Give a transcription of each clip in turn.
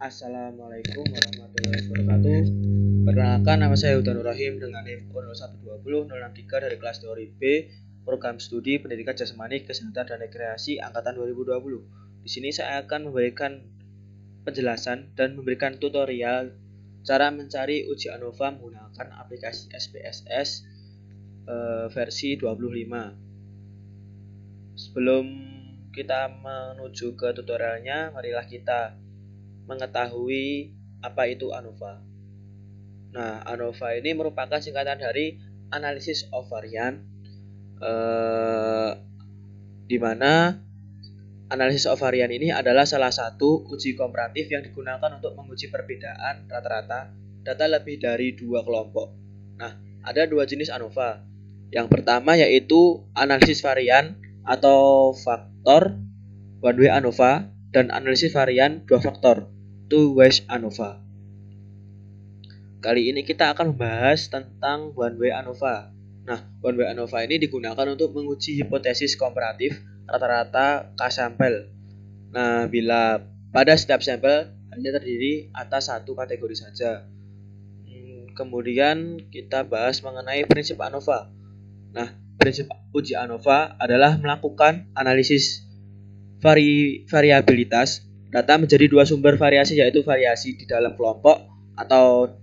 Assalamualaikum warahmatullahi wabarakatuh. Perkenalkan, nama saya Huda Nur Rahim dengan NIM 0120063 dari kelas teori B, program studi pendidikan jasmani, kesehatan dan rekreasi angkatan 2020. Di sini saya akan memberikan penjelasan dan memberikan tutorial cara mencari uji ANOVA menggunakan aplikasi SPSS versi 25. Sebelum kita menuju ke tutorialnya, marilah kita mengetahui apa itu ANOVA. Nah, ANOVA ini merupakan singkatan dari Analysis of Variance, di mana Analysis of Variance ini adalah salah satu uji komparatif yang digunakan untuk menguji perbedaan rata-rata data lebih dari dua kelompok. Nah, ada dua jenis ANOVA. Yang pertama yaitu analisis varian atau faktor one way ANOVA dan analisis varian dua faktor two way ANOVA. Kali ini kita akan membahas tentang one way ANOVA. Nah, one way ANOVA ini digunakan untuk menguji hipotesis komparatif rata-rata K-sampel. Nah, bila pada setiap sampel hanya terdiri atas satu kategori saja. Kemudian kita bahas mengenai prinsip ANOVA. Nah, prinsip uji ANOVA adalah melakukan analisis variabilitas data menjadi dua sumber variasi, yaitu variasi di dalam kelompok atau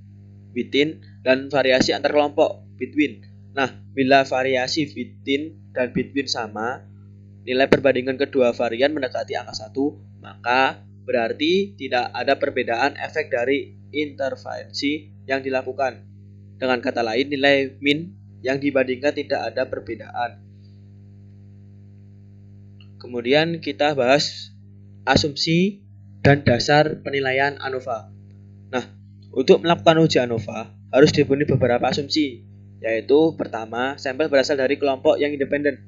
within dan variasi antar kelompok between. Nah, bila variasi within dan between sama, nilai perbandingan kedua varian mendekati angka 1, maka berarti tidak ada perbedaan efek dari intervensi yang dilakukan. Dengan kata lain, nilai min yang dibandingkan tidak ada perbedaan. Kemudian kita bahas asumsi dan dasar penilaian ANOVA. Nah, untuk melakukan uji ANOVA harus dipenuhi beberapa asumsi, yaitu pertama, sampel berasal dari kelompok yang independen.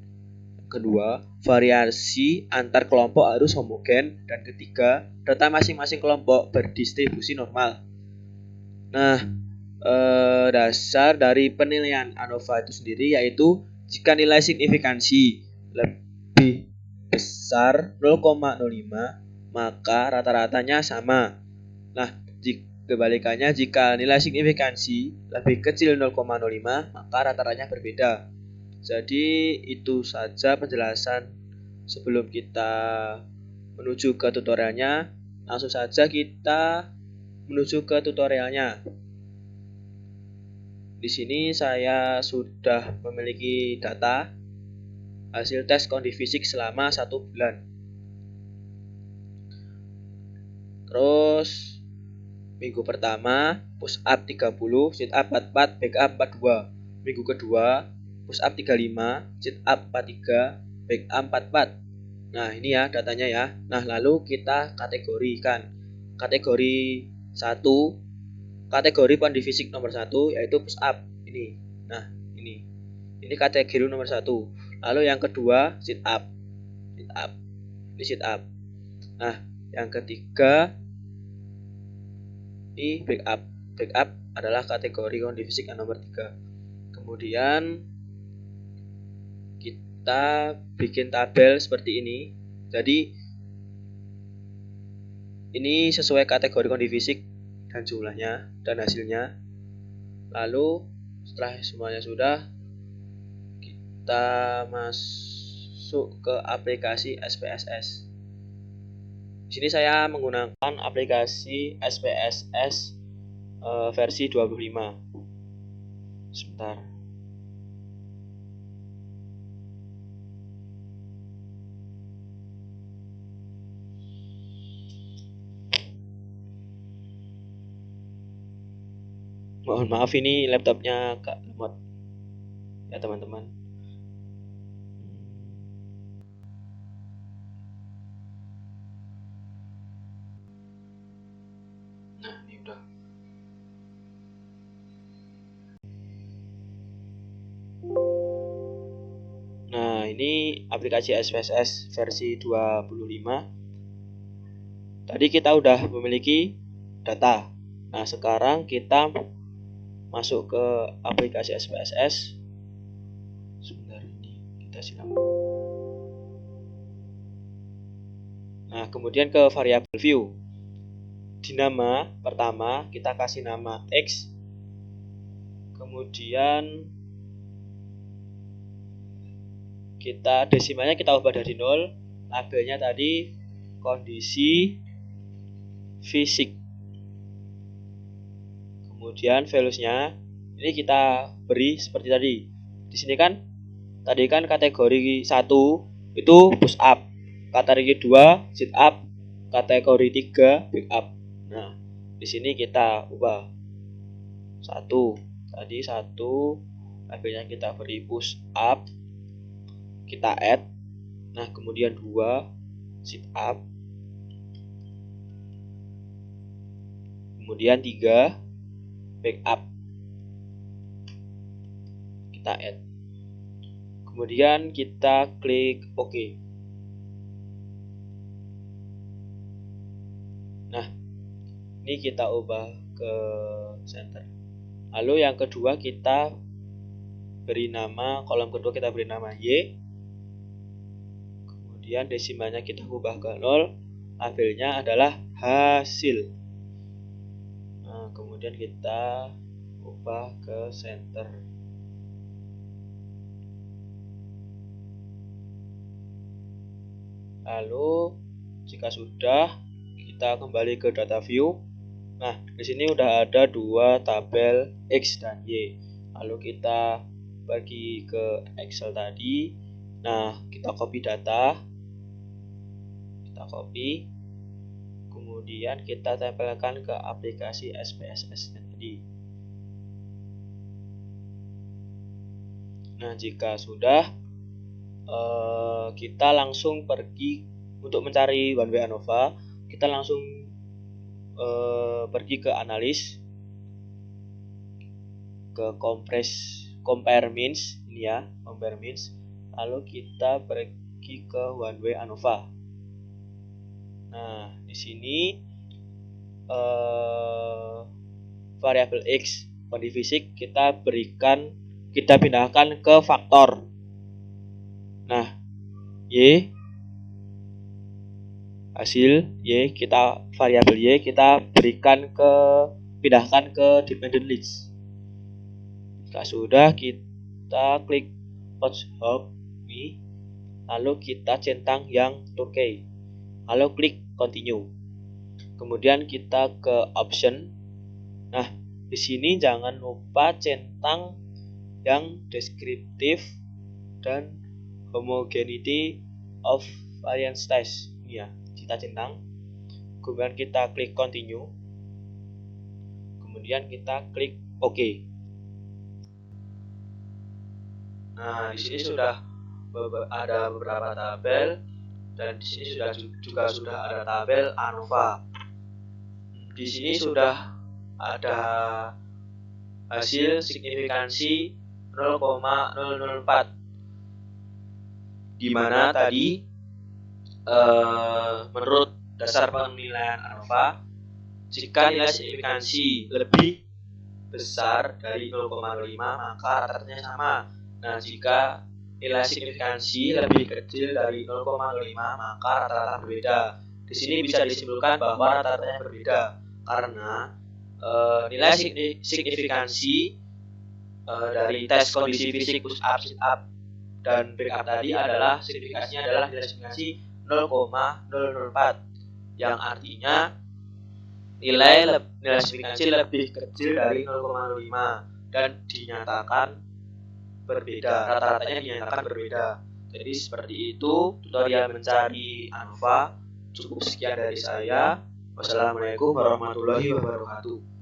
Kedua, variasi antar kelompok harus homogen. Dan ketiga, data masing-masing kelompok berdistribusi normal. Nah, dasar dari penilaian ANOVA itu sendiri yaitu jika nilai signifikansi lebih besar 0,05 maka rata-ratanya sama. Nah, kebalikannya jika nilai signifikansi lebih kecil 0,05 maka rata-ratanya berbeda. Jadi itu saja penjelasan. Sebelum kita menuju ke tutorialnya, langsung saja kita menuju ke tutorialnya. Di sini saya sudah memiliki data hasil tes kondi fisik selama 1 bulan. Terus minggu pertama push up 30, sit up 44, back up 42. Minggu kedua push up 35, sit up 43, back up 44. Nah, ini ya datanya ya. Nah, lalu kita kategorikan. Kategori 1, kategori kondi fisik nomor 1 yaitu push up. Ini. Nah, ini. Ini kategori nomor 1. Lalu yang kedua sit up. Sit up. Ini sit up. Nah, yang ketiga ini back up. Back up adalah kategori kondi fisik yang nomor 3. Kemudian kita bikin tabel seperti ini. Jadi ini sesuai kategori kondi fisik dan jumlahnya dan hasilnya. Lalu setelah semuanya sudah, kita masuk ke aplikasi SPSS. Di sini saya menggunakan aplikasi SPSS versi 25. Sebentar. Mohon maaf, ini laptopnya agak lemot ya teman-teman. Nah, ini udah. Nah, ini aplikasi SPSS versi 25. Tadi kita udah memiliki data. Nah, sekarang kita masuk ke aplikasi SPSS. Sebentar, ini kita silang. Nah, kemudian ke variable view. di nama pertama kita kasih nama X, kemudian kita desimalnya kita ubah dari 0, labelnya tadi kondisi fisik, kemudian values-nya ini kita beri seperti tadi. Di sini kan tadi kan kategori 1 itu push up, kategori 2 sit up, kategori 3 back up. Nah, di sini kita ubah 1 tadi 1 labelnya kita beri push up, kita add. Nah, kemudian 2 sit up, kemudian 3 back up, kita add. Kemudian kita klik OK. Nah, ini kita ubah ke center. Lalu yang kedua kita beri nama, kolom kedua kita beri nama Y. Kemudian desimalnya kita ubah ke 0, labelnya adalah hasil. Nah, kemudian kita ubah ke center. Lalu jika sudah, kita kembali ke data view. Nah, di sini udah ada 2 tabel X dan Y. Lalu kita pergi ke Excel tadi. Nah, kita copy data. Kita copy. Kemudian kita tempelkan ke aplikasi SPSS tadi. Nah, jika sudah, kita langsung pergi untuk mencari one way ANOVA. Kita langsung pergi ke analis, ke compare means ini ya, compare means. Lalu kita pergi ke one way ANOVA. Nah, di sini variabel X kondisi fisik kita pindahkan ke faktor. Nah, Y hasil Y, kita variabel Y kita pindahkan ke dependent list. Jika sudah, kita klik touch hub ini, lalu kita centang yang Turkey, lalu klik continue. Kemudian kita ke option. Nah, di sini jangan lupa centang yang deskriptif dan homogeneity of variance test. Ya, kita centang. Kemudian kita klik continue. Kemudian kita klik OK. Nah, di sini sudah ada beberapa tabel dan di sini juga sudah ada tabel ANOVA. Di sini sudah ada hasil signifikansi 0,004, di mana tadi menurut dasar penilaian ANOVA, jika nilai signifikansi lebih besar dari 0,5 maka rata-ratanya sama. Nah, jika nilai signifikansi lebih kecil dari 0,5 maka rata-rata berbeda. Di sini bisa disimpulkan bahwa rata-ratanya berbeda karena nilai signifikansi dari tes kondisi fisik push up, sit up, dan back up tadi adalah signifikansinya adalah nilai signifikansi 0,004, yang artinya nilai signifikansi lebih kecil dari 0,5 dan dinyatakan berbeda, rata-ratanya dinyatakan berbeda. Jadi seperti itu tutorial mencari ANOVA. Cukup sekian dari saya. Wassalamualaikum warahmatullahi wabarakatuh.